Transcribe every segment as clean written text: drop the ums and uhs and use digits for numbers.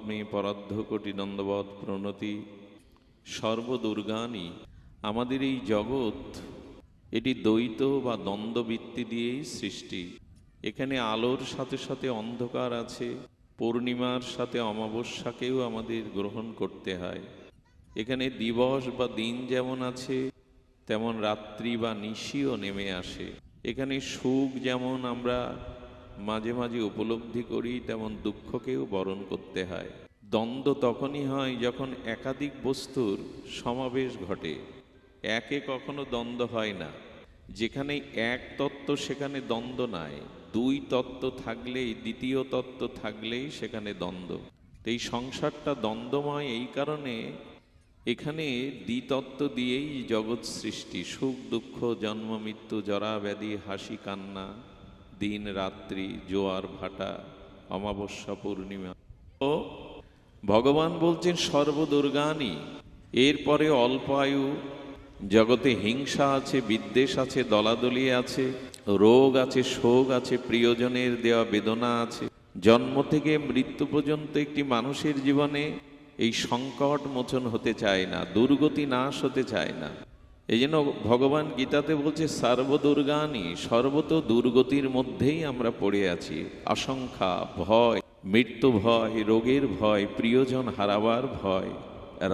মে পরার্ধ কোটি নন্দবৎ প্রণতি সর্বদুর্গানি। আমাদের এই জগৎ এটি দ্বৈত বা দ্বন্দ্ববৃত্তি দিয়েই সৃষ্টি। এখানে আলোর সাথে সাথে অন্ধকার আছে, পূর্ণিমার সাথে অমাবস্যাকেও আমাদের গ্রহণ করতে হয়। এখানে দিবস বা দিন যেমন আছে, তেমন রাত্রি বা নিশিও নেমে আসে। এখানে সুখ যেমন আমরা মাঝে মাঝে উপলব্ধি করি, তেমন দুঃখকেও বরণ করতে হয়। দ্বন্দ্ব তখনই হয় যখন একাধিক বস্তুর সমাবেশ ঘটে। একে কখনো দ্বন্দ্ব হয় না। যেখানে এক তত্ত্ব সেখানে দ্বন্দ্ব নাই, দুই তত্ত্ব থাকলেই, দ্বিতীয় তত্ত্ব থাকলেই সেখানে দ্বন্দ্ব। এই সংসারটা দ্বন্দ্বময় এই কারণে, এখানে দ্বিতত্ত্ব দিয়েই জগৎ সৃষ্টি। সুখ দুঃখ, জন্ম মৃত্যু, জরা ব্যাধি, হাসি কান্না, দিন রাত্রি, জোয়ার ভাটা, অমাবস্যা পূর্ণিমা। ও ভগবান বলছেন সর্বদুর্গানি। এরপরে অল্প আয়ু, জগতে হিংসা আছে, বিদ্বেষ আছে, দলাদলি আছে, রোগ আছে, শোক আছে, প্রিয়জনের দেওয়া বেদনা আছে। জন্ম থেকে মৃত্যু পর্যন্ত একটি মানুষের জীবনে এই সংকট মোচন হতে চায় না, দুর্গতি নাশ হতে চায় না। এই জন্য ভগবান গীতাতে বলছে সর্বদুর্গানি। সর্বত দুর্গতির মধ্যেই আমরা পড়ে আছি। আশঙ্কা, ভয়, মৃত্যু ভয়, রোগের ভয়, প্রিয়জন হারাবার ভয়,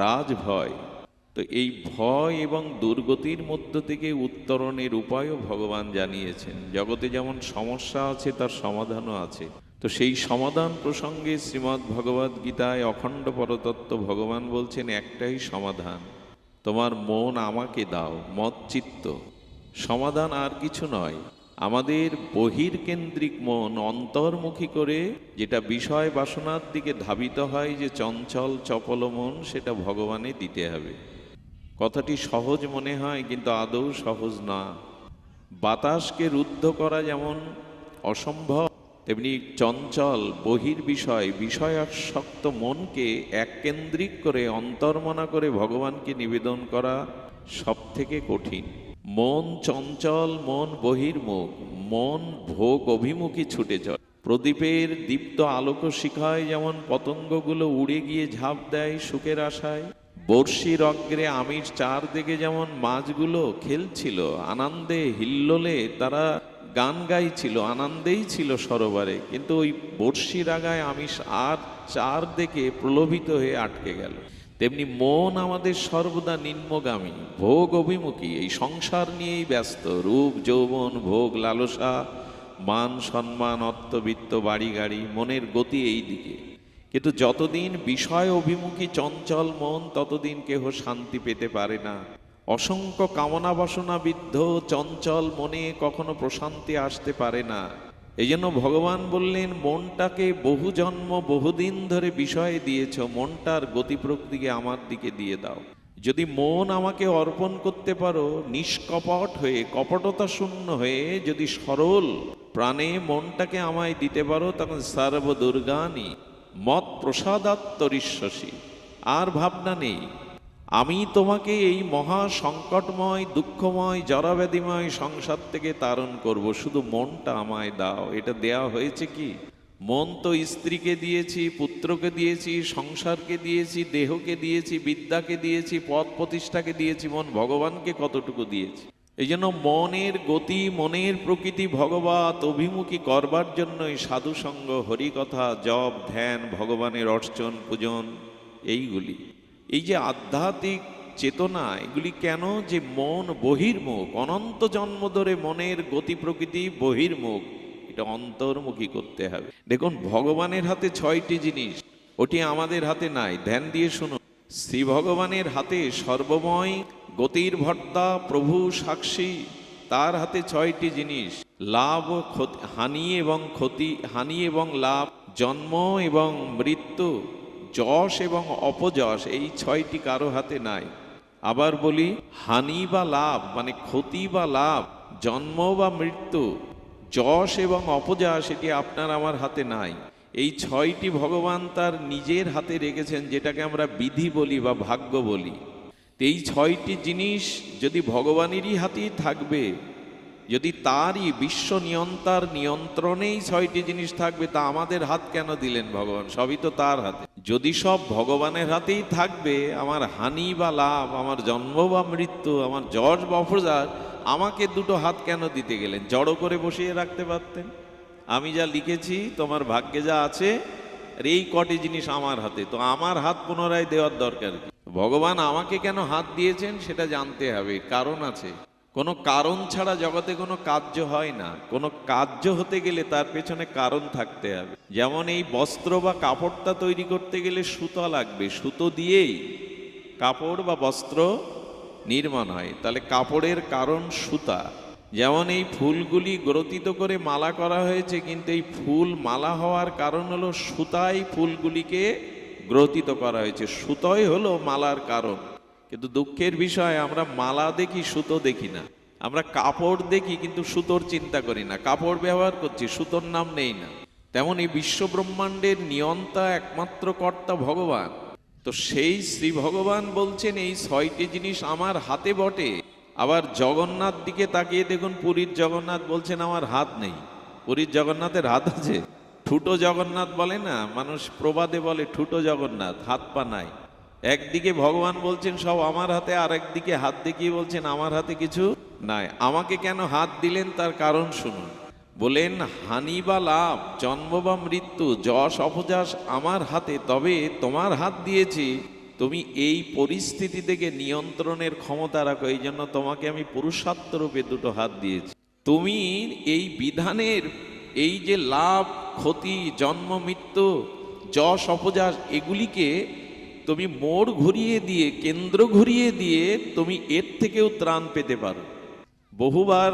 রাজ ভয়। তো এই ভয় এবং দুর্গতির মধ্য থেকে উত্তরণের উপায়ও ভগবান জানিয়েছেন। জগতে যেমন সমস্যা আছে, তার সমাধানও আছে। তো সেই সমাধান প্রসঙ্গে শ্রীমদ্ ভগবদ গীতায় অখণ্ড পরতত্ত্ব ভগবান বলছেন একটাই সমাধান, তোমার মন আমাকে দাও, মৎচিত্ত। সমাধান আর কিছু নয়। আমাদের বহির্কেন্দ্রিক মন অন্তর্মুখী করে যেটা বিষয় বাসনার দিকে ধাবিত হয়, যে চঞ্চল চপল মন, সেটা ভগবানে দিতে হবে। কথাটি সহজ মনে হয়, কিন্তু আদৌ সহজ না। বাতাসকে রুদ্ধ করা যেমন অসম্ভব, তেমনি চঞ্চল বিষয়াসক্ত মনকে এককেন্দ্রিক করে অন্তর্মনা করে ভগবানকে নিবেদন করা সব থেকে কঠিন। মন চঞ্চল, মন বহির্মুখ, মন ভোগ অভিমুখী ছুটে চলে। প্রদীপের দীপ্ত আলোক শিখায় যেমন পতঙ্গগুলো উড়ে গিয়ে ঝাঁপ দেয় সুখের আশায়, বর্ষির অগ্রে আমিষ চারদিকে যেমন মাছগুলো খেলছিল, আনন্দে হিল্লোলে তারা গান গাইছিল, আনন্দেই ছিল সরোবরে। কিন্তু ওই বর্ষির আগায় আমিষ আর চারদিকে প্রলোভিত হয়ে আটকে গেল। তেমনি মন আমাদের সর্বদা নিম্নগামী, ভোগ অভিমুখী, এই সংসার নিয়েই ব্যস্ত। রূপ যৌবন, ভোগ লালসা, মান সম্মান, অর্থবিত্ত, বাড়ি গাড়ি, মনের গতি এই দিকে। কিন্তু যতদিন বিষয় অভিমুখী চঞ্চল মন, ততদিন কেহ শান্তি পেতে পারে না। অসংখ্য কামনা বাসনা বিদ্ধ চঞ্চল মনে কখনো প্রশান্তি আসতে পারে না। এই জন্য ভগবান বললেন, মনটাকে বহু জন্ম বহুদিন ধরে বিষয়ে দিয়েছ, মনটার গতি প্রকৃতিকে আমার দিকে দিয়ে দাও। যদি মন আমাকে অর্পণ করতে পারো, নিষ্কপট হয়ে, কপটতা শূন্য হয়ে, যদি সরল প্রাণে মনটাকে আমায় দিতে পারো, তখন সর্বদুর্গানি মত প্রসাদাত্তরিশ্বসী। আর ভাবনা নেই, আমি তোমাকে এই মহা সংকটময়, দুঃখময়, জরাব্যাধিময় সংসার থেকে তারণ করব, শুধু মনটা আমায় দাও। এটা দেয়া হয়েছে কি? মন তো স্ত্রীকে দিয়েছি, পুত্রকে দিয়েছি, সংসারকে দিয়েছি, দেহকে দিয়েছি, বিদ্যাকে দিয়েছি, পদ প্রতিষ্ঠাকে দিয়েছি, মন ভগবানকে কতটুকু দিয়েছি? এই জন্য মনের গতি, মনের প্রকৃতি ভগবত অভিমুখী করবার জন্যই সাধুসঙ্গ, হরিকথা, জপ, ধ্যান, ভগবানের অর্চন, পূজন, এইগুলি। এই যে আধ্যাত্মিক চেতনা, এগুলি কেন? যে মন বহির্মুখ, অনন্ত জন্ম ধরে মনের গতি প্রকৃতি বহির্মুখ, এটা অন্তর্মুখী করতে হবে। দেখুন, ভগবানের হাতে 6টি জিনিস, ওটি আমাদের হাতে নাই। ধ্যান দিয়ে শুনুন। শ্রী ভগবানের হাতে সর্বময় গতির ভর্তা প্রভু সাক্ষী, তার হাতে 6টি জিনিস, লাভ, হানি এবং ক্ষতি, হানি এবং লাভ, জন্ম এবং মৃত্যু, যশ এবং অপযশ, এই 6টি কারো হাতে নাই। আবার বলি, হানি বা লাভ মানে ক্ষতি বা লাভ, জন্ম বা মৃত্যু, যশ এবং অপযশ, এটি আপনার আমার হাতে নাই। এই 6টি ভগবান তার নিজের হাতে রেখেছেন, যেটাকে আমরা বিধি বলি বা ভাগ্য বলি। এই 6টি জিনিস যদি ভগবানেরই হাতেই থাকবে, যদি তারই বিশ্ব নিয়ন্তার নিয়ন্ত্রণেই 6টি জিনিস থাকবে, তা আমাদের হাত কেন দিলেন ভগবান? সবই তো তার হাতে। যদি সব ভগবানের হাতেই থাকবে, আমার হানি বা লাভ, আমার জন্ম বা মৃত্যু, আমার যশ বা অপযার, আমাকে দুটো হাত কেন দিতে গেলেন? জড়ো করে বসিয়ে রাখতে পারতেন। আমি যা লিখেছি, তোমার ভাগ্যে যা আছে, আর এই কটি জিনিস আমার হাতে, তো আমার হাত পুনরায় দেওয়ার দরকার কি? ভগবান আমাকে কেন হাত দিয়েছেন সেটা জানতে হবে, কারণ আছে। কোনো কারণ ছাড়া জগতে কোনো কার্য হয় না। কোনো কার্য হতে গেলে তার পেছনে কারণ থাকতে হবে। যেমন এই বস্ত্র বা কাপড়টা তৈরি করতে গেলে সুতো লাগবে, সুতো দিয়েই কাপড় বা বস্ত্র নির্মাণ হয়। তাহলে কাপড়ের কারণ সুতা। যেমন এই ফুলগুলি গ্রথিত করে মালা করা হয়েছে, কিন্তু এই ফুল মালা হওয়ার কারণ হলো সুতায় ফুলগুলিকে গ্রথিত করা হয়েছে, সুতোই হলো মালার কারণ। কিন্তু দুঃখের বিষয়, আমরা মালা দেখি, সুতো দেখি না। আমরা কাপড় দেখি, কিন্তু সুতোর চিন্তা করি না। কাপড় ব্যবহার করছি, সুতোর নাম নেই না। তেমন এই বিশ্ব ব্রহ্মাণ্ডের নিয়ন্তা একমাত্র কর্তা ভগবান। তো সেই শ্রী ভগবান বলছেন এই 6টি জিনিস আমার হাতে বটে। আবার জগন্নাথ দিকে তাকিয়ে দেখুন, পুরীর জগন্নাথ বলছেন আমার হাত নেই। পুরীর জগন্নাথের হাত আছে? ঠুটো জগন্নাথ বলে না মানুষ, প্রবাদে বলে ঠুটো জগন্নাথ, হাত পা নাই। একদিকে ভগবান বলছেন সব আমার হাতে, আর একদিকে হাত দেখিয়ে বলছেন আমার হাতে কিছু নাই। আমাকে কেন হাত দিলেন তার কারণ শুনুন। বলেন, হানি বা লাভ, জন্ম বা মৃত্যু, যশ অপযশ আমার হাতে, তবে তোমার হাত দিয়েছি তুমি এই পরিস্থিতি থেকে নিয়ন্ত্রণের ক্ষমতা রাখো। এই জন্য তোমাকে আমি পুরুষার্থ রূপে দুটো হাত দিয়েছি। তুমি এই বিধানের এই যে লাভ ক্ষতি, জন্ম মৃত্যু, যশ অপযশ, এগুলিকে তুমি মোড় ঘুরিয়ে দিয়ে, কেন্দ্র ঘুরিয়ে দিয়ে তুমি এর থেকেও ত্রাণ পেতে পারো। বহুবার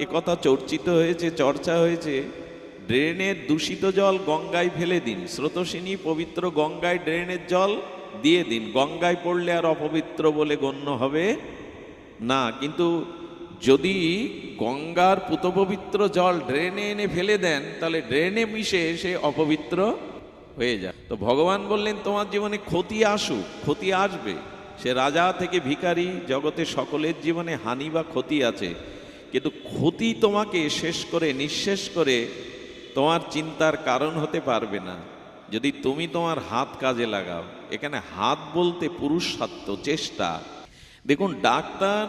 একথা চর্চিত হয়েছে, চর্চা হয়েছে। ড্রেনের দূষিত জল গঙ্গায় ফেলে দিন, স্রোতস্বিনী পবিত্র গঙ্গায় ড্রেনের জল দিয়ে দিন, গঙ্গায় পড়লে আর অপবিত্র বলে গণ্য হবে না। কিন্তু যদি গঙ্গার পুতপবিত্র জল ড্রেনে এনে ফেলে দেন, তাহলে ড্রেনে মিশে সে অপবিত্র হয়ে যায়। তো ভগবান বললেন তোমার জীবনে ক্ষতি আসুক, ক্ষতি আসবে। সে রাজা থেকে ভিখারি, জগতে সকলের জীবনে হানি বা ক্ষতি আছে। কিন্তু ক্ষতি তোমাকে শেষ করে, নিঃশেষ করে তোমার চিন্তার কারণ হতে পারবে না যদি তুমি তোমার হাত কাজে লাগাও। এখানে হাত বলতে পুরুষার্থ, চেষ্টা। দেখুন, ডাক্তার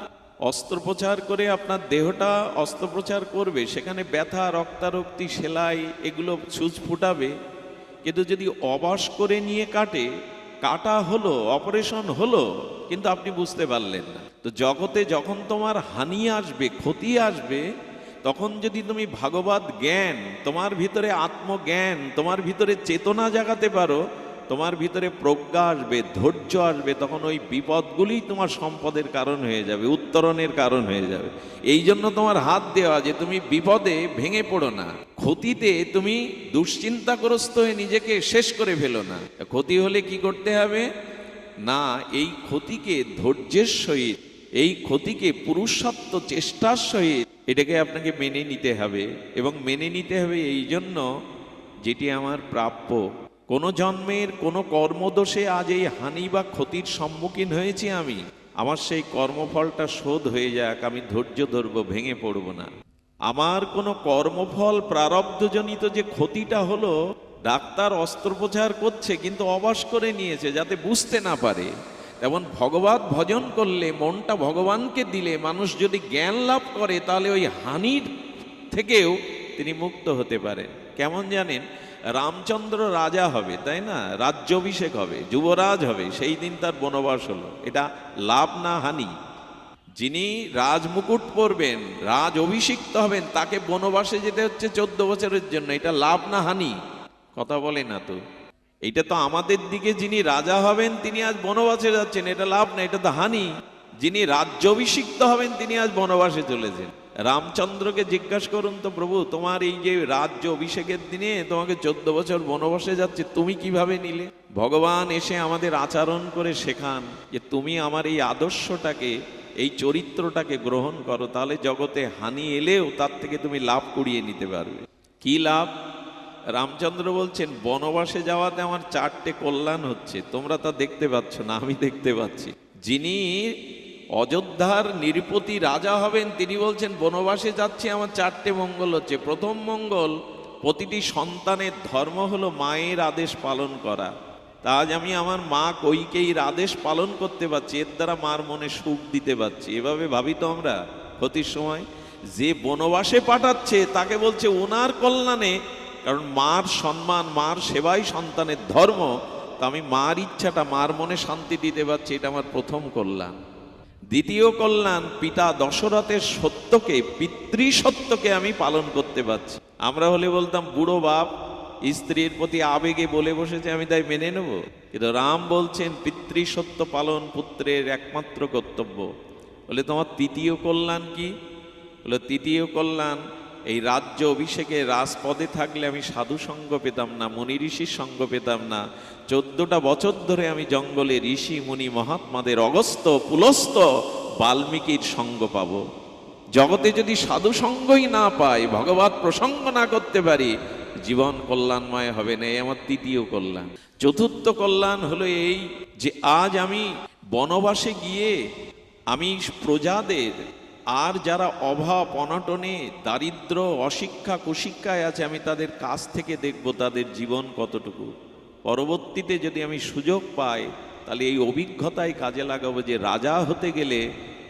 অস্ত্রোপচার করে আপনার দেহটা অস্ত্রোপচার করবে, সেখানে ব্যথা, রক্তারক্তি, সেলাই, এগুলো সুচ ফুটাবে। কিন্তু যদি অবাস করে নিয়ে কাটে, কাটা হলো, অপারেশন হলো, কিন্তু আপনি বুঝতে পারলেন না। তো জগতে যখন তোমার হানি আসবে, ক্ষতি আসবে, তখন যদি তুমি ভাগবত জ্ঞান, তোমার ভিতরে আত্মজ্ঞান, তোমার ভিতরে চেতনা জাগাতে পারো, তোমার ভিতরে প্রজ্ঞা আসবে, ধৈর্য আসবে, তখন ওই বিপদগুলি তোমার সম্পদের কারণ হয়ে যাবে, উত্তরণের কারণ হয়ে যাবে। এই জন্য তোমার হাত দেওয়া, যে তুমি বিপদে ভেঙে পড়ো না, ক্ষতিতে তুমি দুশ্চিন্তাগ্রস্ত হয়ে নিজেকে শেষ করে ফেলো না। ক্ষতি হলে কি করতে হবে না, এই ক্ষতিকে ধৈর্যের সহিত, এই ক্ষতিকে পুরুষার্থ চেষ্টার সহিত এটাকে আপনাকে মেনে নিতে হবে। এবং মেনে নিতে হবে এই জন্য, যেটি আমার প্রাপ্য। কোনো জন্মের কোনো কর্মদোষে আজ এই হানি বা ক্ষতির সম্মুখীন হয়েছি আমি, আমার সেই কর্মফলটা শোধ হয়ে যাক, আমি ধৈর্য ধরব, ভেঙে পড়ব না। আমার কোনো কর্মফল প্রারব্ধজনিত যে ক্ষতিটা হলো, ডাক্তার অস্ত্রোপচার করছে কিন্তু অবাস করে নিয়েছে যাতে বুঝতে না পারে। তেমন ভগবত ভজন করলে, মনটা ভগবানকে দিলে, মানুষ যদি জ্ঞান লাভ করে, তাহলে ওই হানির থেকেও তিনি মুক্ত হতে পারেন। কেমন জানেন, রামচন্দ্র রাজা হবে, তাই না? রাজ্যাভিষেক হবে, যুবরাজ হবে, সেই দিন তার বনবাস হলো। এটা লাভ না হানি? যিনি রাজমুকুট পরবেন, রাজ অভিষিক্ত হবেন, তাকে বনবাসে যেতে হচ্ছে 14 বছরের জন্য। এটা লাভ না হানি? কথা বলে না তো। এইটা তো আমাদের দিকে, যিনি রাজা হবেন তিনি আজ বনবাসে যাচ্ছেন, এটা লাভ না, এটা তো হানি। যিনি রাজ্যাভিষিক্ত হবেন তিনি আজ বনবাসে চলেছেন। রামচন্দ্রকে জিজ্ঞাসা করুন তো, প্রভু তোমার এই যে রাজ্য অভিষেকের দিনে তোমাকে 14 বছর বনবাসে যাচ্ছে, তুমি কিভাবে নিলে? ভগবান এসে আমাদের আচরণ করে শেখান যে তুমি আমার এই আদর্শটাকে, এই চরিত্রটাকে গ্রহণ করো, তাহলে জগতে হানি এলেও তার থেকে তুমি লাভ কুড়িয়ে নিতে পারবে। কি লাভ? রামচন্দ্র বলছেন, বনবাসে যাওয়াতে আমার 4টে কল্যাণ হচ্ছে, তোমরা তা দেখতে পাচ্ছ না, আমি দেখতে পাচ্ছি। যিনি অযোধ্যার নিরপতি রাজা হবেন তিনি বলছেন, বনবাসে যাচ্ছি, আমার 4টে মঙ্গল হচ্ছে। প্রথম মঙ্গল, প্রতিটি সন্তানের ধর্ম হলো মায়ের আদেশ পালন করা। তা আজ আমি আমার মা কইকেয়ীর আদেশ পালন করতে পারছি, এর দ্বারা মার মনে সুখ দিতে পারছি। এভাবে ভাবি তো আমরা ক্ষতির সময়। যে বনবাসে পাঠাচ্ছে তাকে বলছে ওনার কল্যাণে, কারণ মার সম্মান, মার সেবাই সন্তানের ধর্ম। তা আমি মার ইচ্ছাটা, মার মনে শান্তি দিতে পারছি, এটা আমার প্রথম কল্যাণ। দ্বিতীয় কল্যাণ, পিতা দশরথের সত্যকে, পিতৃসত্যকে আমি পালন করতে পারছি। আমরা হলে বলতাম বুড়ো বাপ স্ত্রীর প্রতি আবেগে বলে বসেছে, আমি তাই মেনে নেব। কিন্তু রাম বলছেন পিতৃসত্য পালন পুত্রের একমাত্র কর্তব্য। বলে তোমার তৃতীয় কল্যাণ কি? বলে তৃতীয় কল্যাণ, এই রাজ্য অভিষেকে রাজপদে থাকলে আমি সাধু সঙ্গ পেতাম না, মুনি ঋষির সঙ্গ পেতাম না। 14টা বছর ধরে আমি জঙ্গলে ঋষি মুনি মহাত্মাদের, অগস্ত্য পুলস্ত্য বাল্মীকির সঙ্গ পাবো। জগতে যদি সাধু সঙ্গই না পাই, ভগবত প্রসঙ্গ না করতে পারি, জীবন কল্যাণময় হবে না। এই আমার তৃতীয় কল্যাণ। চতুর্থ কল্যাণ হলো এই যে আজ আমি বনবাসে গিয়ে আমি প্রজাদের, আর যারা অভাব অনটনে, দারিদ্র, অশিক্ষা কুশিক্ষায় আছে, আমি তাদের কাছ থেকে দেখব তাদের জীবন কতটুকু। পরবর্তীতে যদি আমি সুযোগ পাই, তাহলে এই অভিজ্ঞতায় কাজে লাগাবো যে রাজা হতে গেলে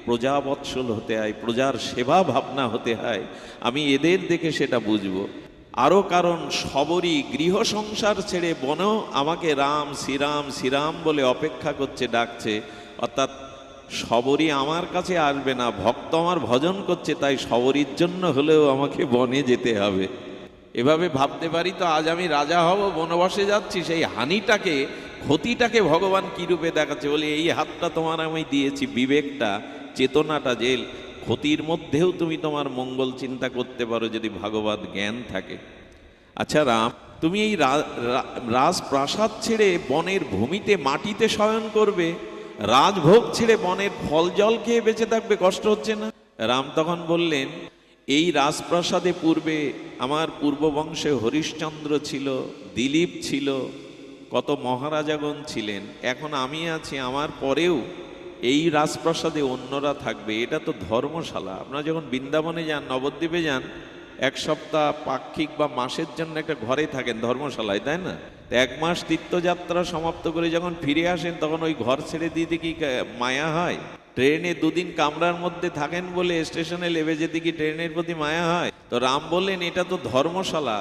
প্রজাবৎসল হতে হয়, প্রজার সেবা ভাবনা হতে হয়। আমি এদের দেখে সেটা বুঝবো। আরও কারণ, সবরই গৃহ সংসার ছেড়ে বনেও আমাকে রাম শ্রীরাম শ্রীরাম বলে অপেক্ষা করছে, ডাকছে। অর্থাৎ সবরই আমার কাছে আসবে না, ভক্ত আমার ভজন করছে, তাই সবরীর জন্য হলেও আমাকে বনে যেতে হবে। এভাবে ভাবতে পারি তো আজ আমি রাজা হব, বনবাসে যাচ্ছি, সেই হানিটাকে, ক্ষতিটাকে ভগবান কী রূপে দেখাচ্ছে। বলে এই হাতটা তোমার আমি দিয়েছি, বিবেকটা, চেতনাটা, যে ক্ষতির মধ্যেও তুমি তোমার মঙ্গল চিন্তা করতে পারো যদি ভগবত জ্ঞান থাকে। আচ্ছা রাম, তুমি এই রাজপ্রাসাদ ছেড়ে বনের ভূমিতে মাটিতে শয়ন করবে, রাজভোগ ছেড়ে বনের ফল জল খেয়ে বেঁচে থাকবে, কষ্ট হচ্ছে না? রাম তখন বললেন, এই রাজপ্রাসাদে পূর্বে আমার পূর্ববংশে হরিশ্চন্দ্র ছিল, দিলীপ ছিল, কত মহারাজাগণ ছিলেন, এখন আমি আছি, আমার পরেও এই রাজপ্রাসাদে অন্যরা থাকবে। এটা তো ধর্মশালা। আপনারা যখন বৃন্দাবনে যান, নবদ্বীপে যান, এক সপ্তাহ পাক্ষিক বা মাসের জন্য একটা ঘরে থাকেন ধর্মশালায়, তাই না? তো 1 মাস তীর্থযাত্রা সমাপ্ত করে যখন ফিরে আসেন, তখন ওই ঘর ছেড়ে দিতে কি মায়া হয়? ট্রেনে 2 দিন কামরার মধ্যে থাকেন বলে স্টেশনে লেবে যেতে কি ট্রেনের প্রতি মায়া হয়? তো রাম বললেন, এটা তো ধর্মশালা।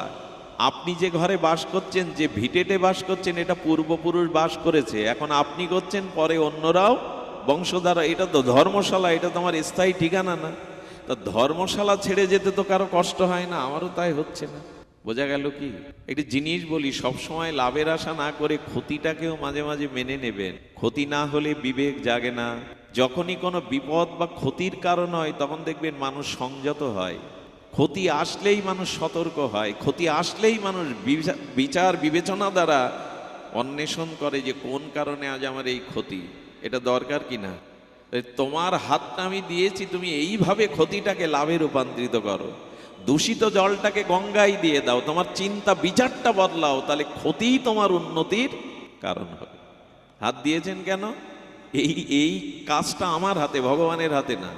আপনি যে ঘরে বাস করছেন, যে ভিটেটে বাস করছেন, এটা পূর্বপুরুষ বাস করেছে, এখন আপনি করছেন, পরে অন্যরাও বংশধারা। এটা তো ধর্মশালা, এটা তোমার স্থায়ী ঠিকানা না। তা ধর্মশালা ছেড়ে যেতে তো কারো কষ্ট হয় না, আমারও তাই হচ্ছে না। বোঝা গেল কি? একটি জিনিস বলি, সবসময় লাভের আশা না করে ক্ষতিটাকেও মাঝে মাঝে মেনে নেবেন। ক্ষতি না হলে বিবেক জাগে না। যখনই কোনো বিপদ বা ক্ষতির কারণ হয়, তখন দেখবেন মানুষ সংযত হয়। ক্ষতি আসলেই মানুষ সতর্ক হয়। ক্ষতি আসলেই মানুষ বিচার বিবেচনা দ্বারা অন্বেষণ করে যে কোন কারণে আজ আমার এই ক্ষতি, এটা দরকার কিনা। তোমার হাতটা আমি দিয়েছি, তুমি এইভাবে ক্ষতিটাকে লাভে রূপান্তরিত করো। দূষিত জলটাকে গঙ্গায় দিয়ে দাও, তোমার চিন্তা বিচারটা বদলাও, তাহলে ক্ষতিই তোমার উন্নতির কারণ হবে। হাত দিয়েছেন কেন? এই কাজটা আমার হাতে, ভগবানের হাতে না।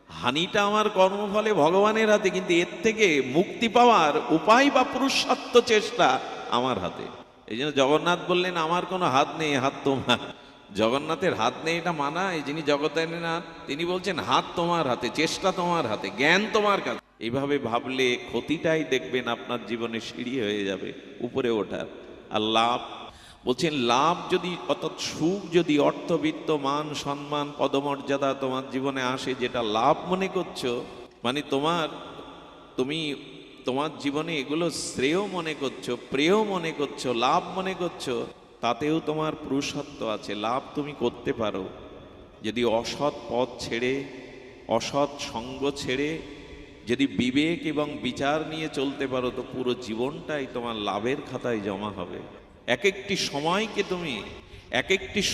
হানিটা আমার কর্মফলে ভগবানের হাতে, কিন্তু এর থেকে মুক্তি পাওয়ার উপায় বা পুরুষার্থ চেষ্টা আমার হাতে। এই জন্য জগন্নাথ বললেন, আমার কোনো হাত নেই, হাত তোমার। জগন্নাথের হাত নেই এটা মানা, এই যিনি জগতেরনাথ তিনি বলছেন হাত তোমার হাতে, চেষ্টা তোমার হাতে, জ্ঞান তোমার কাছে। এইভাবে ভাবলে ক্ষতিটাই দেখবেন আপনার জীবনে সিঁড়ি হয়ে যাবে উপরে ওঠার। আর লাভ বলছেন, লাভ যদি, অর্থাৎ সুখ যদি, অর্থবিত্ত, মান সম্মান, পদমর্যাদা তোমার জীবনে আসে, যেটা লাভ মনে করছো, মানে তুমি তোমার জীবনে এগুলো শ্রেয় মনে করছো, প্রেয় মনে করছো, লাভ মনে করছো, তাতেও তোমার পুরুষত্ব আছে। লাভ তুমি করতে পারো যদি অসৎ পথ ছেড়ে, অসৎ সঙ্গ ছেড়ে যদি বিবেক এবং বিচার নিয়ে চলতে পারো, তো পুরো জীবনটাই তোমার লাভের খাতায় জমা হবে। এক একটি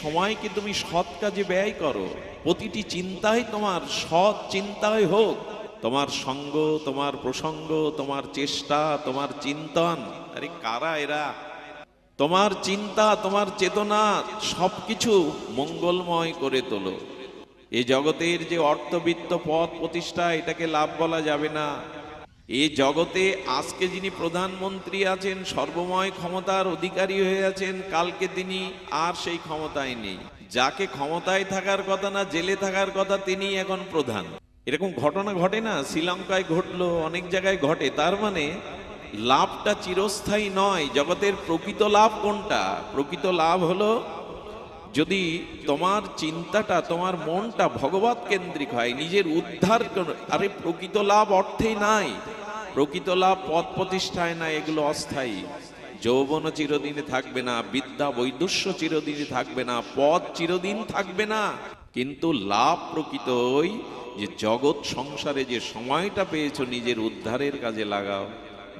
সময়কে তুমি সৎ কাজে ব্যয় করো। প্রতিটি চিন্তায় তোমার সৎ চিন্তায় হোক, তোমার সঙ্গ, তোমার প্রসঙ্গ, তোমার চেষ্টা, তোমার চিন্তন। আরে কারা এরা? তোমার চিন্তা, তোমার চেতনা সবকিছু মঙ্গলময় করে তোলো। এই জগতের যে অর্থবিত্ত পদ প্রতিষ্ঠা, এটাকে লাভ বলা যাবে না। এই জগতে আজকে যিনি প্রধানমন্ত্রী আছেন, সর্বময় ক্ষমতার অধিকারী হয়ে আছেন, কালকে তিনি আর সেই ক্ষমতায় নেই। যাকে ক্ষমতায় থাকার কথা না, জেলে থাকার কথা, তিনি এখন প্রধান। এরকম ঘটনা ঘটে না? শ্রীলঙ্কায় ঘটলো, অনেক জায়গায় ঘটে। তার মানে লাভটা চিরস্থায়ী নয়। জগতের প্রকৃত লাভ কোনটা? প্রকৃত লাভ হলো যদি তোমার চিন্তাটা, তোমার মনটা ভগবত কেন্দ্রিক হয়, নিজের উদ্ধার। আরে প্রকৃত লাভ অর্থেই নাই, প্রকৃত লাভ পদ প্রতিষ্ঠায় না, এগুলো অস্থায়ী। যৌবন চিরদিনে থাকবে না, বিদ্যা বৈদুষ্য চিরদিনে থাকবে না, পদ চিরদিন থাকবে না। কিন্তু লাভ প্রকৃত ওই যে জগৎ সংসারে যে সময়টা পেয়েছো নিজের উদ্ধারের কাজে লাগাও,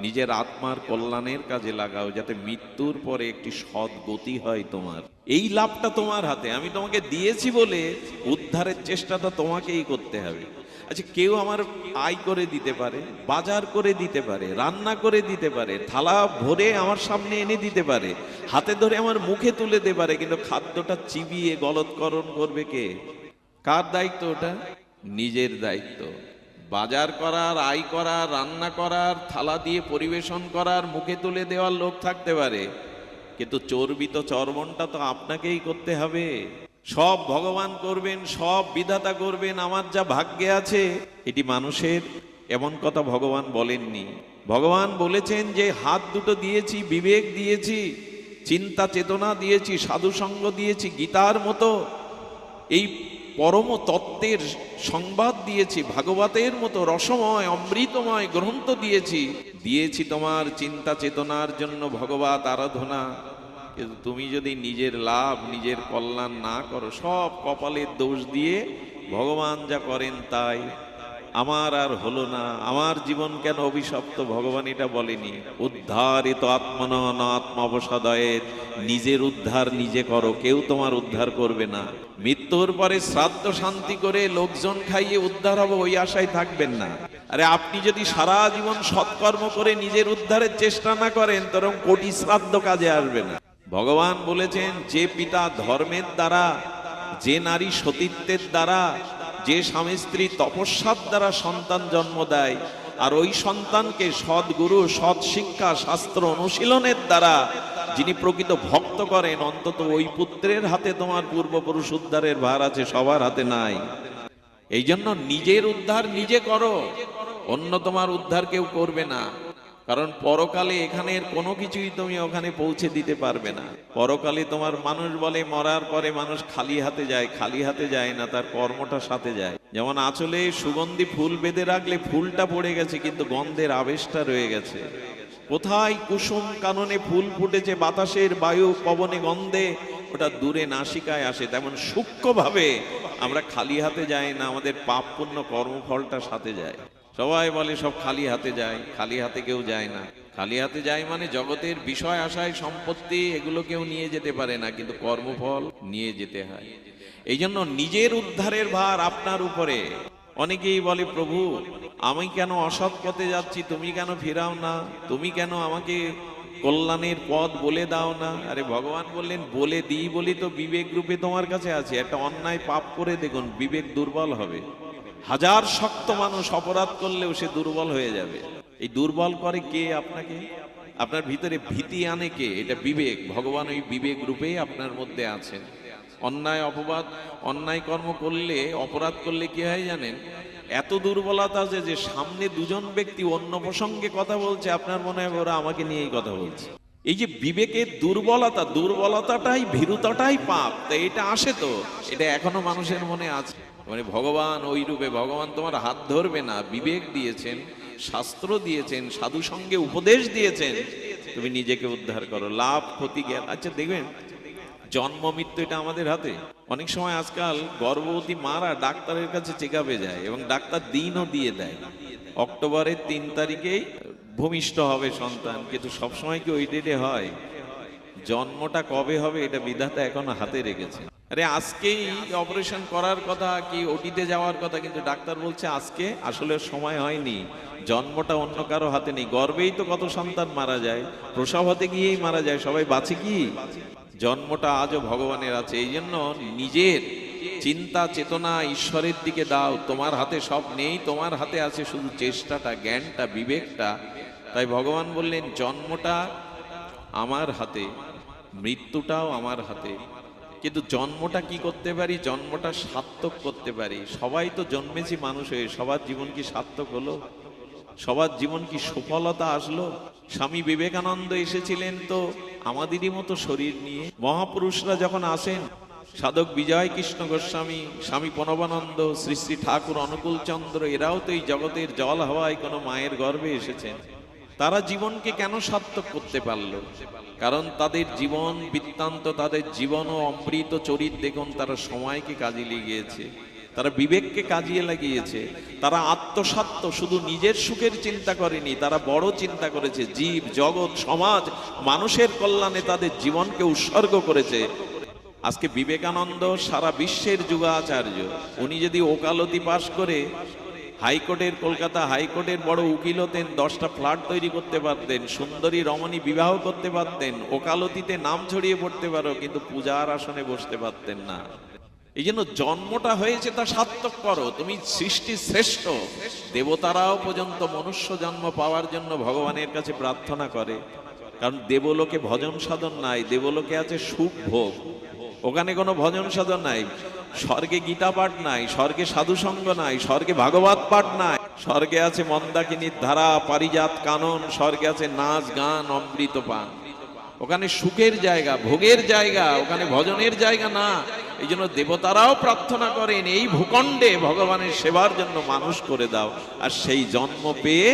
নিজের আত্মার কল্যাণের কাজে লাগাও, যাতে মৃত্যুর পরে একটি সৎ গতি হয় তোমার। এই লাভটা তোমার হাতে। আমি তোমাকে দিয়েছি বলে উদ্ধারের চেষ্টাটা তোমাকেই করতে হবে। আচ্ছা, কেউ আমার আয় করে দিতে পারে, বাজার করে দিতে পারে, রান্না করে দিতে পারে, থালা ভরে আমার সামনে এনে দিতে পারে, হাতে ধরে আমার মুখে তুলে দিতে পারে, কিন্তু খাদ্যটা চিবিয়ে গলৎকরণ করবে কে? কার দায়িত্ব ওটা? নিজের দায়িত্ব। বাজার করার, আয় করার, রান্না করার, থালা দিয়ে পরিবেশন করার, মুখে তুলে দেওয়ার লোক থাকতে পারে, কিন্তু চর্বিত চর্বণটা তো আপনাকেই করতে হবে। সব ভগবান করবেন, সব বিধাতা করবেন। আমার যা ভাগ্যে আছে এটি মানুষের, এমন কথা ভগবান বলেননি। ভগবান বলেছেন যে হাত দুটো দিয়েছি, বিবেক দিয়েছি, চিন্তা চেতনা দিয়েছি, সাধুসঙ্গ দিয়েছি, গীতার মতো এই পরম তত্ত্বের সংবাদ দিয়েছি, ভাগবতের মতো রসময় অমৃতময় গ্রন্থ দিয়েছি। দিয়েছি তোমার চিন্তা চেতনার জন্য ভগবত আরাধনা। কিন্তু তুমি যদি নিজের লাভ, নিজের কল্যাণ না করো, সব কপালের দোষ দিয়ে ভগবান যা করেন তাই। আমার আর হলো না, আমার জীবন কেন অভিশপ্ত? ভগবান এটা বলেনি। উদ্ধারিত আত্মন আত্মাবসাদয়ের, নিজের উদ্ধার নিজে করো, কেউ তোমার উদ্ধার করবে না। মৃত্যুর পরে শ্রাদ্ধ শান্তি করে লোকজন খাইয়ে উদ্ধার হবে, ওই আশায় থাকবেন না। আরে আপনি যদি সারা জীবন সৎকর্ম করে নিজের উদ্ধারের চেষ্টা না করেন, তখন কোটি শ্রাদ্ধ কাজে আসবে না। ভগবান বলেছেন, যে পিতা ধর্মের দ্বারা, যে নারী সতীত্বের দ্বারা, যে স্বামী স্ত্রী তপস্যার দ্বারা সন্তান জন্ম দেয়, আর ওই সন্তানকে সদ্গুরু, সৎ শিক্ষা, শাস্ত্র অনুশীলনের দ্বারা যিনি প্রকৃত ভক্ত করেন, অন্তত ওই পুত্রের হাতে তোমার পূর্বপুরুষ উদ্ধারের ভার আছে, সবার হাতে নাই। এই জন্য নিজের উদ্ধার নিজে করো, অন্য তোমার উদ্ধার কেউ করবে না। কারণ পরকালে এখানের কোনো কিছুই তুমি ওখানে পৌঁছে দিতে পারবে না। পরকালে তোমার, মানুষ বলে মরার পরে মানুষ খালি হাতে যায়, খালি হাতে যায় না, তার কর্মটা সাথে যায়। যেমন আঁচলে সুগন্ধি ফুল বেঁধে রাখলে ফুলটা পড়ে গেছে, কিন্তু গন্ধের আবেশটা রয়ে গেছে। কোথায় কুসুম কাননে ফুল ফুটেছে, বাতাসের বায়ু পবনে গন্ধে ওটা দূরে নাসিকায় আসে। তেমন সূক্ষ্মভাবে আমরা খালি হাতে যাই না, আমাদের পাপ পুণ্য কর্মফলটা সাথে যায়। সবাই বলে সব খালি হাতে যায়, খালি হাতে কেউ যায় না। খালি হাতে যায় মানে জগতের বিষয় আশায় সম্পত্তি এগুলো কেউ নিয়ে যেতে পারে না, কিন্তু কর্মফল নিয়ে যেতে হয়। এই জন্য নিজের উদ্ধারের ভার আপনার উপরে। অনেকেই বলে, প্রভু আমি কেন অসৎ পথে যাচ্ছি, তুমি কেন ফেরাও না, তুমি কেন আমাকে কল্যাণের পথ বলে দাও না। আরে ভগবান বললেন, বলে দিই বলি তো বিবেক রূপে তোমার কাছে আছে। একটা অন্যায় পাপ করে দেখুন, বিবেক দুর্বল হবে। হাজার শক্ত মানুষ অপরাধ করলেও সে দুর্বল হয়ে যাবে। এই দুর্বল করে কে আপনাকে? আপনার ভিতরে ভীতি আনে কে? এটা বিবেক। ভগবান ওই বিবেক রূপেই আপনার মধ্যে আছেন। অন্যায় অপবাদ, অন্যায় কর্ম করলে, অপরাধ করলে কি হয় জানেন? এত দুর্বলতা আছে যে সামনে দুজন ব্যক্তি অন্য প্রসঙ্গে কথা বলছে, আপনার মনে হয় ওরা আমাকে নিয়েই কথা বলছে। এই যে বিবেকের দুর্বলতা, দুর্বলতাটাই, ভীরুতাটাই পাপ। তা এটা আসে তো, এটা এখনো মানুষের মনে আছে। মানে ভগবান ওই রূপে, ভগবান তোমার হাত ধরবে না, বিবেক দিয়েছেন, শাস্ত্র দিয়েছেন, সাধু সঙ্গে উপদেশ দিয়েছেন, তুমি নিজেকে উদ্ধার করো। লাভ ক্ষতি জ্ঞান। আচ্ছা দেখবেন, জন্ম মৃত্যু এটা আমাদের হাতে। অনেক সময় আজকাল গর্ভবতী মারা ডাক্তারের কাছে চেক আপে যায়, এবং ডাক্তার দিনও দিয়ে দেয়, অক্টোবরের 3 তারিখেই ভূমিষ্ঠ হবে সন্তান। কিন্তু সবসময় কি ওই ডেটে হয়? জন্মটা কবে হবে এটা বিধাতা এখন হাতে রেখেছে। আরে আজকেই অপারেশন করার কথা, কি ওটিতে যাওয়ার কথা, কিন্তু ডাক্তার বলছে আজকে আসলে সময় হয়নি, জন্মটা অন্য কারো হাতে নেই। গর্ভেই তো কত সন্তান মারা যায়, প্রসব হতে গিয়েই মারা যায়, সবাই বাঁচে কি? জন্মটা আজও ভগবানের আছে। এই জন্য নিজের চিন্তা চেতনা ঈশ্বরের দিকে দাও। তোমার হাতে সব নেই, তোমার হাতে আছে শুধু চেষ্টাটা, জ্ঞানটা, বিবেকটা। তাই ভগবান বললেন জন্মটা আমার হাতে, মৃত্যুটাও আমার হাতে। কিন্তু জন্মটা কি করতে পারি? জন্মটা সার্থক করতে পারি। সবাই তো জন্মেছি মানুষ হয়ে, সবার জীবন কি সার্থক হলো? সবার জীবন কি সফলতা আসলো? স্বামী বিবেকানন্দ এসেছিলেন তো আমাদেরই মতো শরীর নিয়ে। মহাপুরুষরা যখন আসেন, সাধক বিজয় কৃষ্ণ গোস্বামী, স্বামী প্রণবানন্দ, শ্রী শ্রী ঠাকুর অনুকূল চন্দ্র, এরাও তো এই জগতের জল হাওয়ায় কোনো মায়ের গর্ভে এসেছেন। তারা জীবনকে কেন সার্থক করতে পারলো? কারণ তাদের জীবন বৃত্তান্ত, তাদের জীবন ও অমৃত চরিত দেখুন, তারা সময়কে কাজে লাগিয়েছে, তারা বিবেককে কাজিয়ে লাগিয়েছে, তারা আত্মস্বার্থ, শুধু নিজের সুখের চিন্তা করেনি, তারা বড় চিন্তা করেছে, জীব জগৎ সমাজ মানুষের কল্যাণে তাদের জীবনকে উৎসর্গ করেছে। আজকে বিবেকানন্দ সারা বিশ্বের যুগাচার্য। উনি যদি ওকালতি পাশ করে হাইকোর্টের, কলকাতা হাইকোর্টের বড় উকিল হতেন, 10টা ফ্ল্যাট তৈরি করতে পারতেন, সুন্দরী রমণী বিবাহ করতে পারতেন, ওকালতিতে নাম ছড়িয়ে পড়তে পারো, কিন্তু পূজার আসনে বসতে পারতেন না। এই জন্য জন্মটা হয়েছে তা সার্থক করো। তুমি সৃষ্টি শ্রেষ্ঠ। দেবতারাও পর্যন্ত মনুষ্য জন্ম পাওয়ার জন্য ভগবানের কাছে প্রার্থনা করে, কারণ দেবলোকে ভজন সাধন নাই, দেবলোকে আছে সুখ ভোগ। ওখানে কোনো ভজন সাধন নাই। স্বর্গে গীতা পাঠ নাই, স্বর্গে সাধুসঙ্গ নাই, স্বর্গে ভাগবত পাঠ নাই, স্বর্গে আছে মন্দাকিনীর ধারা, পারিজাত কানন, স্বর্গে আছে নাচ গান, অমৃত পান। ওখানে সুখের জায়গা, ভোগের জায়গা, ওখানে ভজনের জায়গা না। এই জন্য দেবতারাও প্রার্থনা করেন, এই ভূখণ্ডে ভগবানের সেবার জন্য মানুষ করে দাও। আর সেই জন্ম পেয়ে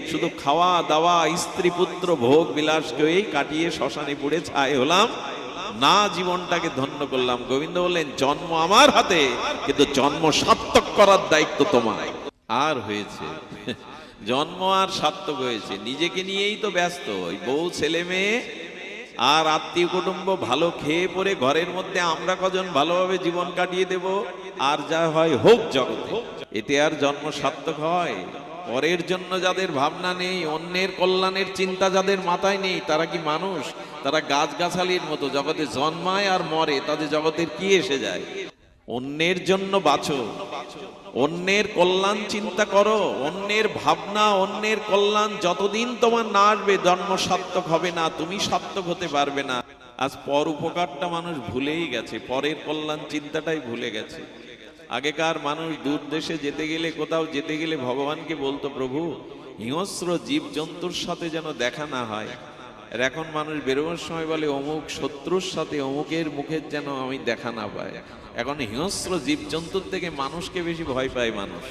শুধু খাওয়া দাওয়া, স্ত্রী পুত্র, ভোগ বিলাসকেই কাটিয়ে শ্মশানে পুড়ে ছাই হলাম না, জীবনটাকে ধন্য করলাম। গোবিন্দ বললেন জন্ম আমার হাতে, কিন্তু জন্ম সার্থক করার দায়িত্ব তোমার। আর হয়েছে জন্ম আর সার্থক হয়েছে, নিজেকে নিয়েই তো ব্যস্ত। ওই বউ ছেলে মেয়ে আর আত্মীয় কুটুম্ব ভালো খেয়ে পরে ঘরের মধ্যে আমরা কজন ভালোভাবে জীবন কাটিয়ে দেব, আর যা হয় হোক জগতে। এতে আর জন্ম সার্থক হয়? পরের জন্য যাদের ভাবনা নেই, অন্যের কল্যাণের চিন্তা যাদের মাথায় নেই, তারা কি মানুষ? তারা গাছগাছালির মতো জগতে জন্মায় আর মরে, তাদের জগতের কি এসে যায়? অন্যের জন্য বাঁচো, অন্যের কল্যাণ চিন্তা করো। অন্যের ভাবনা, অন্যের কল্যাণ যতদিন তোমার না আসবে, জন্ম সার্থক হবে না, তুমি সার্থক হতে পারবে না। আজ পর উপকারটা মানুষ ভুলেই গেছে, পরের কল্যাণ চিন্তাটাই ভুলে গেছে। আগেকার মানুষ দূর দেশে যেতে গেলে, কোথাও যেতে গেলে ভগবানকে বলতো, প্রভু হিংস্র জীব জন্তুর সাথে যেন দেখা না হয়। আর এখন মানুষ বেরোবার সময় বলে, অমুক শত্রুর সাথে অমুকের মুখের যেন আমি দেখা না পাই। এখন হিংস্র জীব জন্তুর থেকে মানুষকে বেশি ভয় পায় মানুষ।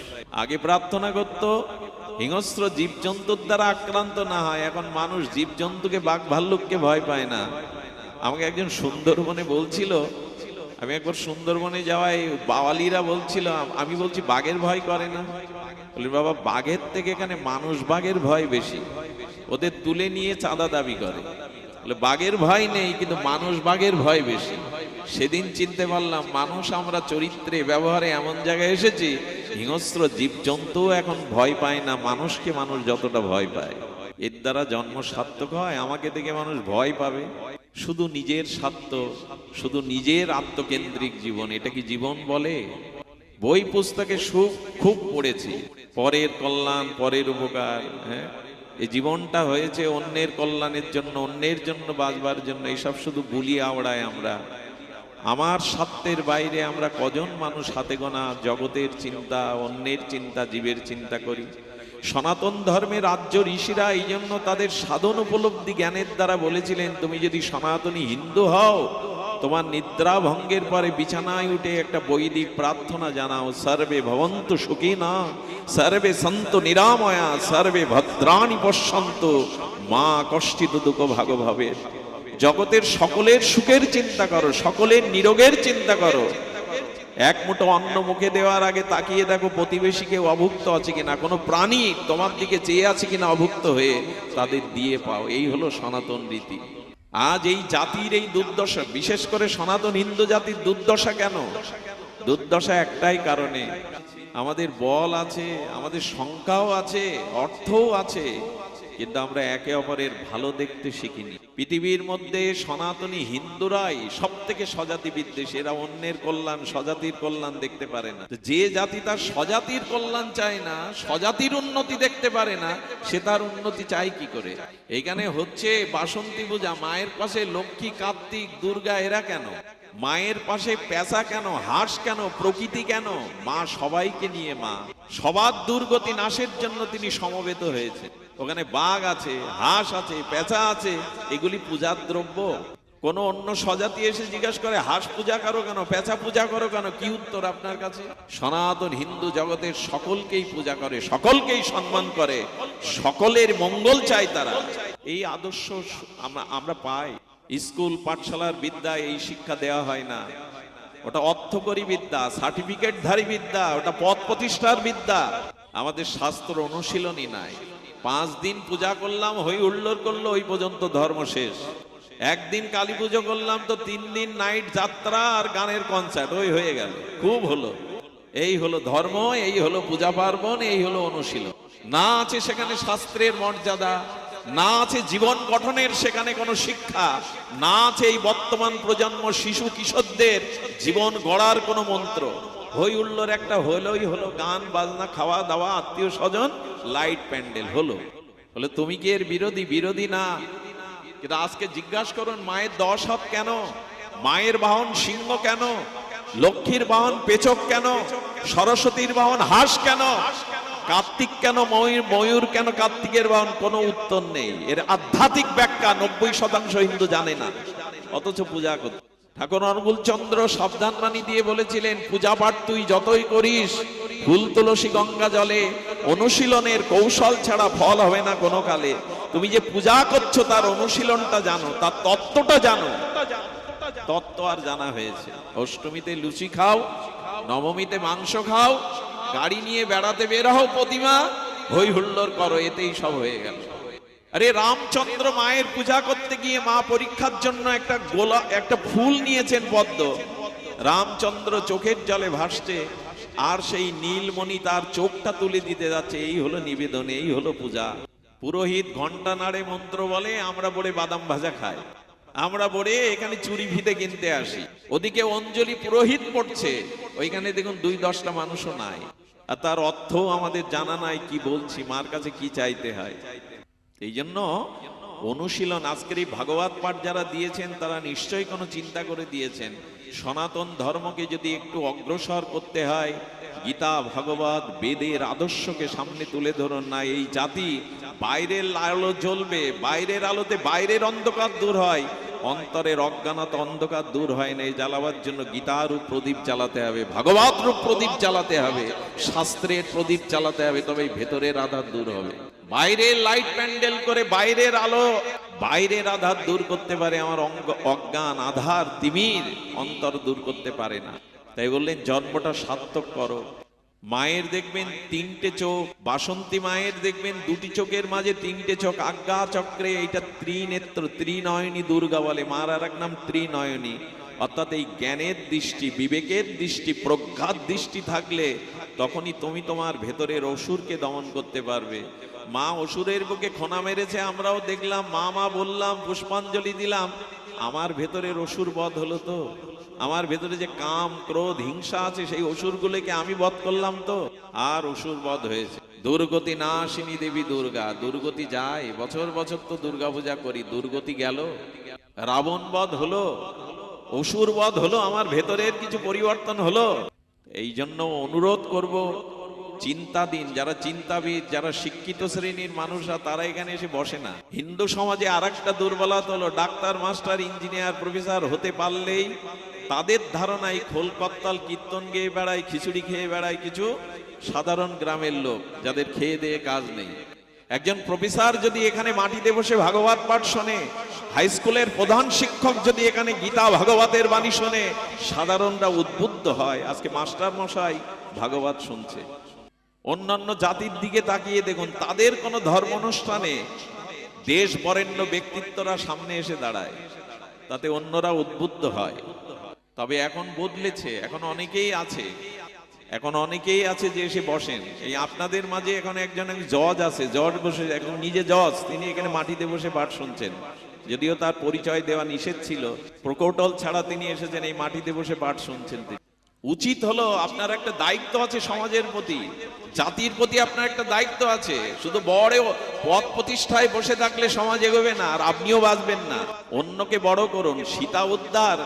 আগে প্রার্থনা করত হিংস্র জীব জন্তুর দ্বারা আক্রান্ত না হয়, এখন মানুষ জীব জন্তুকে, বাঘ ভাল্লুককে ভয় পায় না। আমাকে একজন সুন্দরবনে বলছিল, আমি একবার সুন্দরবনে যাওয়ায় বাওয়ালিরা বলছিল, আমি বলছি বাঘের ভয় করে না? বলি বাবা, বাঘের থেকে এখানে মানুষ বাঘের ভয় বেশি, ওদের তুলে নিয়ে চাঁদা দাবি করে। বলে বাঘের ভয় নেই, কিন্তু মানুষ বাঘের ভয় বেশি। সেদিন চিনতে পারলাম, মানুষ আমরা চরিত্রে ব্যবহারে এমন জায়গায় এসেছি, হিংস্র জীব জন্তু এখন ভয় পায় না মানুষকে, মানুষ যতটা ভয় পায়। এর দ্বারা জন্ম সার্থক হয়? আমাকে দেখে মানুষ ভয় পাবে? শুধু নিজের স্বার্থ, শুধু নিজের আত্মকেন্দ্রিক জীবন, এটা কি জীবন বলে? বই পুস্তকে সুখ খুব পড়েছি, পরের কল্যাণ, পরের উপকার। হ্যাঁ, এই জীবনটা হয়েছে অন্যের কল্যাণের জন্য, অন্যের জন্য বাঁচবার জন্য। এইসব শুধু বুলি আওড়ায় আমরা। আমার স্বার্থের বাইরে আমরা কজন মানুষ হাতে গোনা জগতের চিন্তা, অন্যের চিন্তা, জীবের চিন্তা করি। সনাতন ধর্মের আর্য ঋষিরা এই জন্য তাদের সাধন উপলব্ধি জ্ঞানের দ্বারা বলেছিলেন, তুমি যদি সনাতনী হিন্দু হও, তোমার নিদ্রা ভঙ্গের পরে বিছানায় উঠে একটা বৈদিক প্রার্থনা জানাও, সর্বে ভবন্তু সুখিনা, সর্বে সন্তু নিরাময়া, সর্বে ভদ্রাণি পশ্যন্তু, মা কষ্টিত দুঃখ ভাগভাবে। জগতের সকলের সুখের চিন্তা করো, সকলের নিরোগের চিন্তা করো। এক মুঠো অন্ন মুখে দেওয়ার আগে তাকিয়ে দেখো প্রতিবেশীকে অভুক্ত আছে কিনা, কোনো প্রাণী তোমার দিকে চেয়ে আছে কিনা অভুক্ত হয়ে, তাদের দিয়ে পাও। এই হলো সনাতন রীতি। আজ এই জাতির এই দুর্দশা, বিশেষ করে সনাতন হিন্দু জাতির দুর্দশা কেন? দুর্দশা একটাই কারণে, আমাদের বল আছে, আমাদের সংখ্যাও আছে, অর্থও আছে, কিন্তু আমরা একে অপরের ভালো দেখতে শিখিনি। পৃথিবীর মধ্যে সনাতনী হিন্দুরাই সব থেকে স্বজাতি বিদ্বেষ, এরা অন্যের কল্যাণ স্বজাতির কল্যাণ দেখতে পারে না। যে জাতি তার স্বজাতির কল্যাণ চায় না, স্বজাতির উন্নতি দেখতে পারে না, সে তার উন্নতি চায় কি করে? এইখানে হচ্ছে বাসন্তী পূজা, মায়ের পাশে লক্ষ্মী, কার্তিক, দুর্গা, এরা কেন? মায়ের পাশে পেঁচা কেন, হাঁস কেন, প্রকৃতি কেন? মা সবাইকে নিয়ে, মা সবার দুর্গতি নাশের জন্য তিনি সমবেত হয়েছে। ওখানে বাঘ আছে, হাঁস আছে, পেঁচা আছে, এগুলি পূজার দ্রব্য। কোন অন্য স্বজাতি এসে জিজ্ঞাসা করে হাঁস পূজা করো কেন, পেঁচা পূজা করো কেন, কি উত্তর আপনার কাছে? সনাতন হিন্দু জগতের সকলকেই পূজা করে, সকলকেই সম্মান করে, সকলের মঙ্গল চায় তারা। এই আদর্শ আমরা পাই। স্কুল পাঠশালার বিদ্যা এই শিক্ষা দেওয়া হয় না। ওটা অর্থকরী বিদ্যা, সার্টিফিকেটধারী বিদ্যা, ওটা পদ প্রতিষ্ঠার বিদ্যা। আমাদের শাস্ত্র অনুশীলনই নাই। 5 দিন পূজা করলাম, হই হুল্লোড় করলো, ওই পর্যন্ত ধর্ম শেষ। একদিন কালী পুজো করলাম তো 3 দিন নাইট যাত্রা আর গানের কনসার্ট, ওই হয়ে গেল, খুব হলো। এই হলো ধর্ম, এই হলো পূজা পার্বণ, এই হলো অনুশীলন। না আছে সেখানে শাস্ত্রের মর্যাদা, না আছে জীবন গঠনের সেখানে কোনো শিক্ষা, না আছে এই বর্তমান প্রজন্ম শিশু কিশোরদের জীবন গড়ার কোনো মন্ত্র। হই হুল্লোড় একটা হলোই হলো, গান বাজনা, খাওয়া দাওয়া, আত্মীয় স্বজন, লাইট প্যান্ডেল হলো। বলে তুমি কি এর বিরোধী? বিরোধী না, কিন্তু আজকে জিজ্ঞাসা করুন মায়ের 10 হাত কেন, মায়ের বাহন সিংহ কেন, লক্ষ্মীর বাহন পেচক কেন, সরস্বতীর বাহন হাঁস কেন, কার্তিক কেন, ময়ূর কেন, কার্তিকের বাহন? কোনো উত্তর নেই। এর আধ্যাত্মিক ব্যাখ্যা 90% হিন্দু জানে না, অথচ পূজা করতে। ঠাকুর অনুকূল চন্দ্র সাবধান বাণী দিয়ে বলেছিলেন, পূজা পাঠ তুই যতই করিস, ফুল তুলসী গঙ্গা জলে, অনুশীলনের কৌশল ছাড়া ফল হবে না কোনো কালে। তুমি যে পূজা করছো তার অনুশীলনটা জানো, তার তত্ত্বটা জানো। তত্ত্ব আর জানা হয়েছে। অষ্টমীতে লুচি খাও, নবমীতে মাংস খাও, গাড়ি নিয়ে বেড়াতে বের হও, প্রতিমা হই হুল্লোড় করো, এতেই সব হয়ে গেল। আরে রামচন্দ্র মায়ের পূজা করতে গিয়ে মা পরীক্ষার জন্য একটা ফুল নিয়েছেন পদ্ম। রামচন্দ্র চোখের জলে ভাসছে, আর সেই নীলমণি তার চোখটা তুলে দিতে যাচ্ছে। এই হলো নিবেদন, এই হলো পূজা। পুরোহিত ঘন্টা নাড়ে, মন্ত্র বলে, আমরা বলে বাদাম ভাজা খাই, আমরা বলে এখানে চুরি ভিতে কিনতে আসি। ওদিকে অঞ্জলি পুরোহিত পড়ছে, ওইখানে দেখুন 2-10টা মানুষও নাই, আর তার অর্থ আমাদের জানা নাই। কি বলছি, মার কাছে কি চাইতে হয়? এই জন্য অনুশীলন। আজকের এই ভাগবত পাঠ যারা দিয়েছেন তারা নিশ্চয়ই কোনো চিন্তা করে দিয়েছেন। সনাতন ধর্মকে যদি একটু অগ্রসর করতে হয়, গীতা, ভাগবত, বেদের আদর্শকে সামনে তুলে ধরুন না। এই জাতি বাইরের আলো জ্বলবে, বাইরের আলোতে বাইরের অন্ধকার দূর হয়, অন্তরের অজ্ঞানত অন্ধকার দূর হয় না। এই জ্বালাবার জন্য গীতার রূপ প্রদীপ জ্বালাতে হবে, ভাগবত রূপ প্রদীপ জ্বালাতে হবে, শাস্ত্রের প্রদীপ জ্বালাতে হবে, তবেই ভেতরের আধার দূর হবে। বাইরের লাইট প্যান্ডেল করে বাইরের আলো, বাইরের আধার দূর করতে পারে, আমার অজ্ঞান আধার তিমির অন্তর দূর করতে পারে না। তাই বললেন জন্মটা সার্থক করো। মায়ের দেখবেন 3টে চোখ, বাসন্তী মায়ের দেখবেন 2টি চোখের মাঝে 3টে চোখ, আজ্ঞা চক্রে। এইটা ত্রিনেত্র, ত্রিনয়নী দুর্গা বলে। মার আর এক নাম ত্রিনয়নী। অর্থাৎ এই জ্ঞানের দৃষ্টি, বিবেকের দৃষ্টি, প্রজ্ঞার দৃষ্টি থাকলে তখনই তুমি তোমার ভেতরের অসুরকে দমন করতে পারবে। মা অসুরের বুকে খোনা মেরেছে, আমরাও দেখলাম, মা বললাম, পুষ্পাঞ্জলি দিলাম, আমার ভেতরের অসুর বধ হলো তো। আমার ভেতরে যে কাম, ক্রোধ, হিংসা আছে, সেই অসুরগুলোকে আমি বধ করলাম তো, আর অসুর বধ হয়েছে। দুর্গতি নাশিনী দেবী দুর্গা। দুর্গতি যায়, বছর বছর তো দুর্গা পূজা করি, দুর্গতি গেল। রাবণ বধ হলো, অসুর বধ হলো, আমার ভেতরের কিছু পরিবর্তন হলো। এই জন্য অনুরোধ করব, চিন্তা দিন। যারা চিন্তাবিদ, যারা শিক্ষিত শ্রেণীর মানুষরা, তারা এখানে এসে বসে না। হিন্দু সমাজে আর একটা দুর্বলতা হলো, ডাক্তার, মাস্টার, ইঞ্জিনিয়ার, প্রফেসর হতে পারলেই তাদের ধারণায় খোল করতাল কীর্তন গেয়ে বেড়ায়, খিচুড়ি খেয়ে বেড়ায় কিছু সাধারণ গ্রামের লোক, যাদের খেয়ে দিয়ে কাজ নেই। একজন প্রফেসর যদি এখানে মাটিতে বসে ভাগবত পাঠ শোনে, হাই স্কুলের প্রধান শিক্ষক যদি এখানে গীতা ভাগবতের বাণী শোনে, সাধারণরা উদ্বুদ্ধ হয়। আজকে মাস্টার মশাই ভাগবত শুনছে। অন্যান্য জাতির দিকে তাকিয়ে দেখুন, তাদের কোনো ধর্ম অনুষ্ঠানে দেশ বরেণ্য ব্যক্তিত্বরা সামনে এসে দাঁড়ায়, তাতে অন্যরা উদ্বুদ্ধ হয়। তবে এখন বদলেছে, এখন অনেকেই আছে, এখন অনেকেই আছে যে এসে বসেন, এই আপনাদের মাঝে এখন একজন জজ আছে, জজ বসে, একজন নিজে জজ, তিনি এখানে মাটিতে বসে পাঠ শুনছেন, যদিও তার পরিচয় দেওয়া নিষেধ ছিল, প্রকৌটল ছাড়া তিনি এসেছেন এই মাটিতে বসে পাঠ শুনছেন। উচিত হলো, আপনার একটা দায়িত্ব আছে সমাজের প্রতি, জাতির প্রতি আপনার একটা দায়িত্ব আছে। শুধু বড় পদ প্রতিষ্ঠায় বসে থাকলে সমাজ এগোবে না, আর আপনিও বাঁচবেন না। অন্যকে বড় করুন। সীতা উদ্ধার,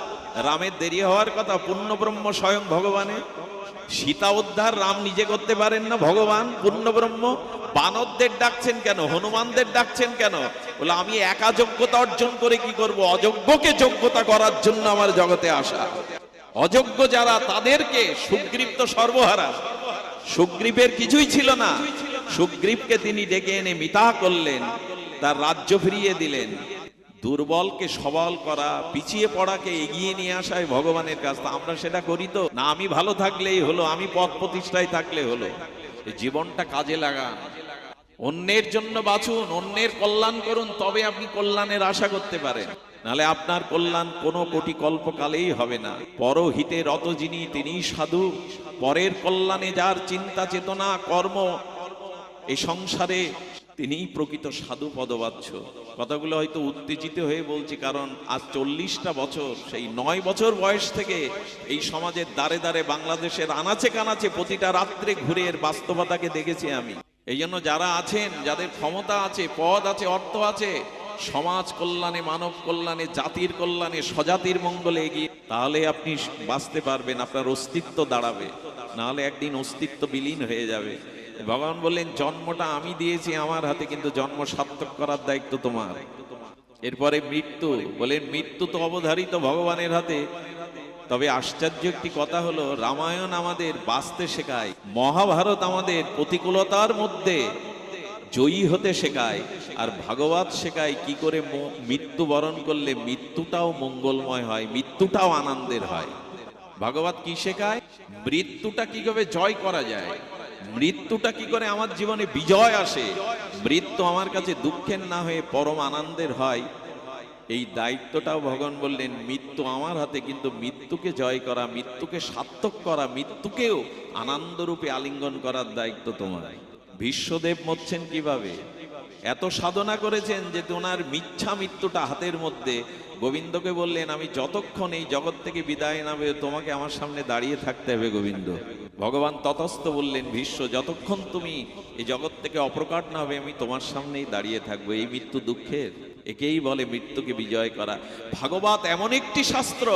রামের দেরি হওয়ার কথা, পূর্ণ ব্রহ্ম স্বয়ং ভগবানের। সীতা উদ্ধার রাম নিজে করতে পারেন না, ভগবান পূর্ণ ব্রহ্ম। বানরদের ডাকছেন কেন, হনুমানদের ডাকছেন কেন? বলে আমি একা যোগ্যতা অর্জন করে কি করব, অযোগ্যকে যোগ্যতা করার জন্য আমার জগতে আসা। অযোগ্য যারা তাদেরকে, সুগ্রীব তো সর্বহারা, সুগ্রীবের কিছুই ছিল না, সুগ্রীবকে তিনি ডেকে এনে মিতা করলেন, তার রাজ্য ফিরিয়ে দিলেন। দুর্বলকে সবল করা, পিছিয়ে পড়াকে এগিয়ে নিয়ে আসায় ভগবানের কাজ। আমরা সেটা করি তো না, আমি ভালো থাকলেই হলো, আমি পদ প্রতিষ্ঠায় থাকলে হলো। জীবনটা কাজে লাগান, অন্যের জন্য বাঁচুন, অন্যের কল্যাণ করুন, তবে আপনি কল্যাণের আশা করতে পারেন। নাহলে আপনার কল্যাণ কোনো কোটি কল্পকালেই হবে না। পরহিতে রত যিনি তিনি সাধু, পরের কল্যাণে যার চিন্তা চেতনা কর্ম, এই সংসারে তিনিই প্রকৃত সাধু পদবাচ্য। কথাগুলো হয়তো উত্তেজিত হয়ে বলছি, কারণ আজ 40টা বছর, সেই 9 বছর বয়স থেকে এই সমাজের দ্বারে দ্বারে, বাংলাদেশের আনাচে কানাচে প্রতিটা রাত্রে ঘুরে এর বাস্তবতাকে দেখেছি আমি। এই জন্য যারা আছেন, যাদের ক্ষমতা আছে, পদ আছে, অর্থ আছে, সমাজ কল্যাণে, মানব কল্যাণে, জাতির কল্যাণে, স্বজাতির মঙ্গলে এগিয়ে, তাহলে আপনি বাঁচতে পারবেন, আপনার অস্তিত্ব দাঁড়াবে। নাহলে একদিন অস্তিত্ব বিলীন হয়ে যাবে। ভগবান বললেন, জন্মটা আমি দিয়েছি আমার হাতে, কিন্তু জন্ম সার্থক করার দায়িত্ব তোমার। এরপরে মৃত্যু, বলেন মৃত্যু তো অবধারিত ভগবানের হাতে। তবে আশ্চর্য একটি কথা হলো, রামায়ণ আমাদের বাঁচতে শেখায়, মহাভারত আমাদের প্রতিকূলতার মধ্যে জয়ী হতে শেখায়, আর ভাগবত শেখায় কি করে মৃত্যু বরণ করলে মৃত্যুটাও মঙ্গলময় হয়, মৃত্যুটাও আনন্দের হয়। ভাগবত কি শেখায়? মৃত্যুটা কি করে জয় করা যায়, মৃত্যুটা কি করে আমার জীবনে বিজয় আসে, মৃত্যু আমার কাছে দুঃখের না হয়ে পরম আনন্দের হয়। এই দায়িত্বটাও ভগবান বললেন, মৃত্যু আমার হাতে, কিন্তু মৃত্যুকে জয় করা, মৃত্যুকে সার্থক করা, মৃত্যুকেও আনন্দরূপে আলিঙ্গন করার দায়িত্ব তোমার। ভীষ্মদেব মরছেন কিভাবে? এত সাধনা করেছেন যে ওনার মিথ্যা মৃত্যুটা হাতের মধ্যে। গোবিন্দকে বললেন, আমি যতক্ষণ এই জগৎ থেকে বিদায় না হবে, তোমাকে আমার সামনে দাঁড়িয়ে থাকতে হবে গোবিন্দ। ভগবান ততস্থ বললেন, ভীষ্ম যতক্ষণ তুমি এই জগৎ থেকে অপ্রকাট না হবে, আমি তোমার সামনেই দাঁড়িয়ে থাকবো। এই মৃত্যু দুঃখের, একেই বলে মৃত্যুকে বিজয় করা। ভাগবত এমন একটি শাস্ত্র,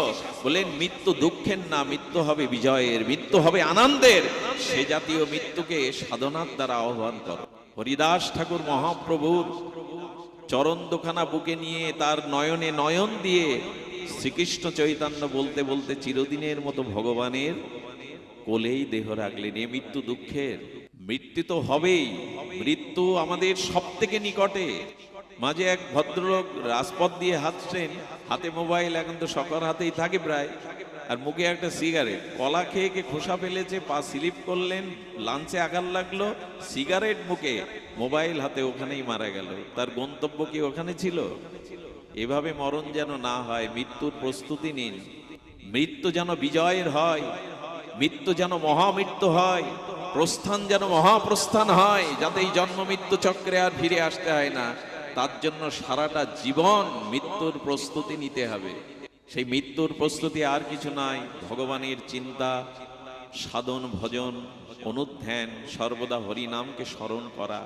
বলেন মৃত্যু দুঃখের না, মৃত্যু হবে বিজয়ের, মৃত্যু হবে আনন্দের। সে জাতীয় মৃত্যুকে সাধনার দ্বারা আহ্বান করো। হরিদাস ঠাকুর মহাপ্রভুর চরণ দুখানা বুকে নিয়ে, তার নয়নে নয়ন দিয়ে শ্রীকৃষ্ণ চৈতন্য বলতে বলতে চিরদিনের মতো ভগবানের কোলেই দেহ রাখলেন। এ মৃত্যু দুঃখের, মৃত্যু তো হবেই, মৃত্যু আমাদের সব থেকে নিকটে। মাঝে এক ভদ্রলোক রাজপথ দিয়ে হাঁটছেন, হাতে মোবাইল, এখন তো সকর হাতেই থাকে প্রায়, আর মুখে একটা সিগারেট, কলা খেয়ে খোসা ফেলেছে, পা স্লিপ করলেন, লাঞ্চে আঘাত লাগলো, সিগারেট মুখে, মোবাইল হাতে, ওখানেই মারা গেল। তার গন্তব্য কি ওখানে ছিল? এভাবে মরণ যেন না হয়, মৃত্যুর প্রস্তুতি নিন। মৃত্যু যেন বিজয়ের হয়, মৃত্যু যেন মহামৃত্যু হয়, প্রস্থান যেন মহাপ্রস্থান হয়, যাতে এই জন্ম মৃত্যু চক্রে আর ফিরে আসতে হয় না। তার জন্য সারাটা জীবন মৃত্যুর প্রস্তুতি নিতে হবে। সেই মৃত্যুর প্রস্তুতি আর কিছু নয়, ভগবানের চিন্তা, সাধন, ভজন, অনুধ্যান, সর্বদা হরি নামকে স্মরণ করা।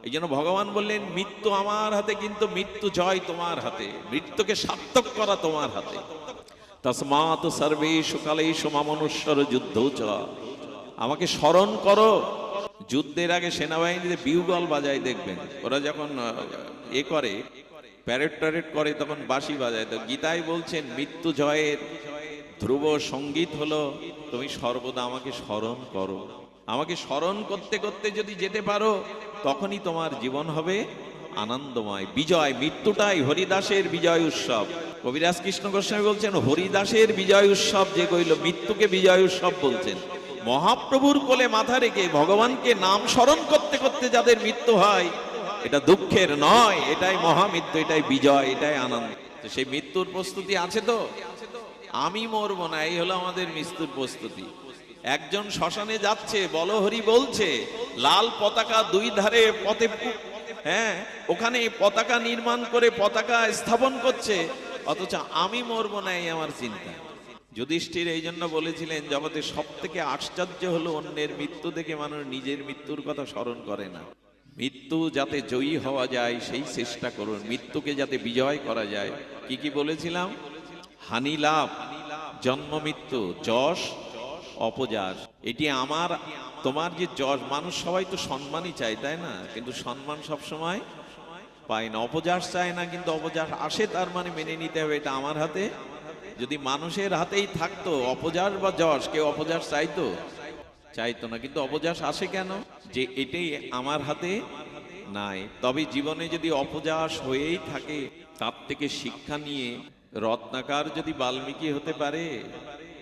এই জন্য ভগবান বললেন, মৃত্যু আমার হাতে, কিন্তু মৃত্যু জয় তোমার হাতে, মৃত্যুকে সার্থক করা তোমার হাতে। তসমাৎ সর্বেষু কালেষু মামনুষ্যর যুদ্ধ চ। আমাকে স্মরণ করো। যুদ্ধের আগে সেনাবাহিনীতে বিউগল বাজায়, দেখবেন ওরা যখন করে প্যারেড ট্যারেড করে, তখন বাঁশি বাজায়। তো গীতায় বলছেন, মৃত্যু জয়ের ধ্রুব সঙ্গীত হলো, তুমি সর্বদা আমাকে স্মরণ করো। আমাকে স্মরণ করতে করতে যদি যেতে পারো, তখনই তোমার জীবন হবে আনন্দময়। বিজয়, মৃত্যুটাই হরিদাসের বিজয় উৎসব। কবিরাজ কৃষ্ণ গোস্বামী বলছেন, হরিদাসের বিজয় উৎসব যে কইল, মৃত্যুকে বিজয় উৎসব বলছেন। মহাপ্রভুর কোলে মাথা রেখে ভগবানকে নাম স্মরণ করতে করতে যাদের মৃত্যু হয়, এটা দুঃখের নয়, এটাই মহামৃত্যু, এটাই বিজয়, এটাই আনন্দ। সেই মৃত্যুর প্রস্তুতি আছে তো? আমি মরবো না, এই হলো আমাদের মৃত্যুর প্রস্তুতি। একজন শ্মশানে যাচ্ছে, বলহরি বলছে, লাল পতাকা দুই ধারে পথে, হ্যাঁ, ওখানে পতাকা নির্মাণ করে পতাকা স্থাপন করছে, অথচ আমি মরবো না এই আমার চিন্তা। যুধিষ্ঠির এই জন্য বলেছিলেন, জগতে সব থেকে আশ্চর্য হলো অন্যের মৃত্যু দেখে মানুষ নিজের মৃত্যুর কথা স্মরণ করে না। মৃত্যু যাতে জয়ী হওয়া যায় সেই চেষ্টা করুন, মৃত্যুকে যাতে বিজয় করা যায়। কি কি বলেছিলাম? হানি লাভ, জন্ম মৃত্যু, যশ অপযশ। এটি আমার তোমার যে যশ, মানুষ সবাই তো সম্মানই চায়, তাই না? কিন্তু সম্মান সবসময় পায় না। অপযশ চায় না, কিন্তু অপযশ আসে, তার মানে মেনে নিতে হবে এটা আমার হাতে। যদি মানুষের হাতেই থাকতো অপযশ বা যশ, কেউ অপযশ চাইতো না, কিন্তু অপযশ আসে কেন? যে এটাই আমার হাতে নাই। তবে জীবনে যদি অপযশ হয়েই থাকে, তার থেকে শিক্ষা নিয়ে রত্নাকার যদি বাল্মীকি হতে পারে,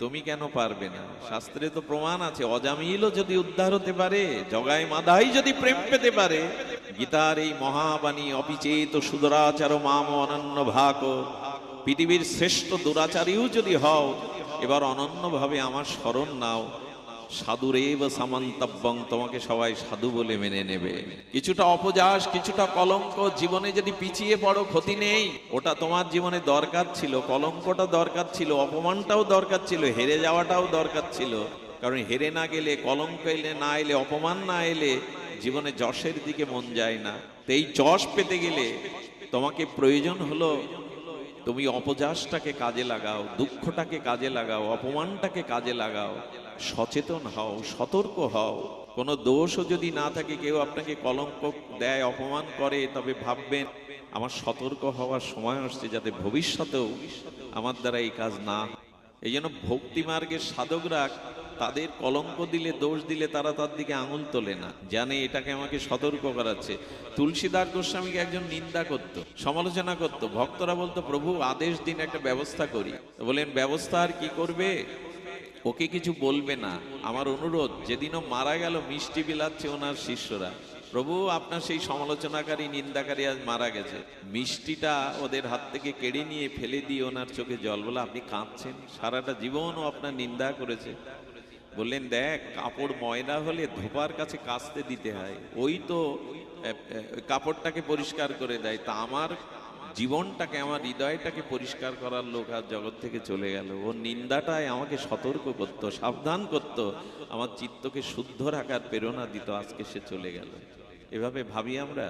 তুমি কেন পারবে না? শাস্ত্রে তো প্রমাণ আছে, অজামিলও যদি উদ্ধার হতে পারে, জগায় মাধাই যদি প্রেম পেতে পারে, গীতার এই মহাবাণী, অপিচেত সুদরাচার মাম অনন্য ভাগ, পৃথিবীর শ্রেষ্ঠ দুরাচারীও যদি হও, এবার অনন্যভাবে আমার শরণ নাও, সাধুরেব সামন্তব্যং, তোমাকে সবাই সাধু বলে মেনে নেবে। কিছুটা অপযশ, কিছুটা কলঙ্ক জীবনে যদি পিছিয়ে পড়ো, ক্ষতি নেই, ওটা তোমার জীবনে দরকার ছিল। কলঙ্কটা দরকার ছিল, অপমানটাও দরকার ছিল, হেরে যাওয়াটাও দরকার ছিল। কারণ হেরে না গেলে, কলঙ্ক এলে না এলে, অপমান না এলে জীবনে যশের দিকে মন যায় না। তো এই যশ পেতে গেলে তোমাকে প্রয়োজন হলো তুমি অপযশটাকে কাজে লাগাও, দুঃখটাকে কাজে লাগাও, অপমানটাকে কাজে লাগাও, সচেতন হও, সতর্ক হও। কোনো দোষও যদি না থাকে, কেউ আপনাকে কলঙ্ক দেয়, অপমান করে, তবে ভাববেন আমার সতর্ক হওয়ার সময় আসছে, যাতে ভবিষ্যতেও আমার দ্বারা এই কাজ না হয়। এই জন্য ভক্তি মার্গের সাধকরা তাদের কলঙ্ক দিলে, দোষ দিলে, তারা তার দিকে আঙুল তোলে না, জানে এটাকে আমাকে সতর্ক করাচ্ছে। তুলসীদাস গোস্বামীকে একজন নিন্দা করত, সমালোচনা করত, ভক্তরা বলতো প্রভু আদেশ দিন, একটা ব্যবস্থা করি। বলেন ব্যবস্থা আর কি করবে, ওকে কিছু বলবে না, আমার অনুরোধ, যেদিনও মারা গেল মিষ্টি বিলাচ্ছে ওনার শিষ্যরা, প্রভু আপনার সেই সমালোচনাকারী, নিন্দাকারী আজ মারা গেছে, মিষ্টিটা ওদের হাত থেকে কেড়ে নিয়ে ফেলে দিয়ে ওনার চোখে জল। বলে আপনি কাঁদছেন, সারাটা জীবনও আপনার নিন্দা করেছে। বললেন দেখ, কাপড় ময়লা হলে ধোপার কাছে কাচতে দিতে হয়, ওই তো কাপড়টাকে পরিষ্কার করে দেয়। তা আমার জীবনটাকে, আমার হৃদয়টাকে পরিষ্কার করার লোক আজ জগৎ থেকে চলে গেল। ও নিন্দাটাই আমাকে সতর্ক করত, সাবধান করত, আমার চিত্তকে শুদ্ধ রাখার প্রেরণা দিত, আজকে সে চলে গেল। এভাবে ভাবি আমরা।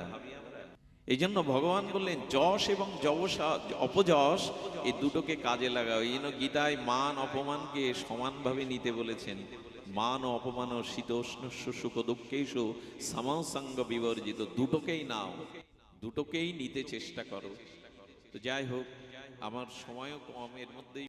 এই জন্য ভগবান বললেন যশ এবং অপযশ, এই দুটোকে কাজে লাগাও। এই জন্য গীতায় মান অপমানকে সমানভাবে নিতে বলেছেন। মান ও অপমান ও শীতোষ্ণ সুখ দুঃখেষু সমসঙ্গ বিবর্জিত, দুটোকেই নাও, দুটোকেই নিতে চেষ্টা করো। তো যাই হোক, আমার সময়ও কম, এর মধ্যেই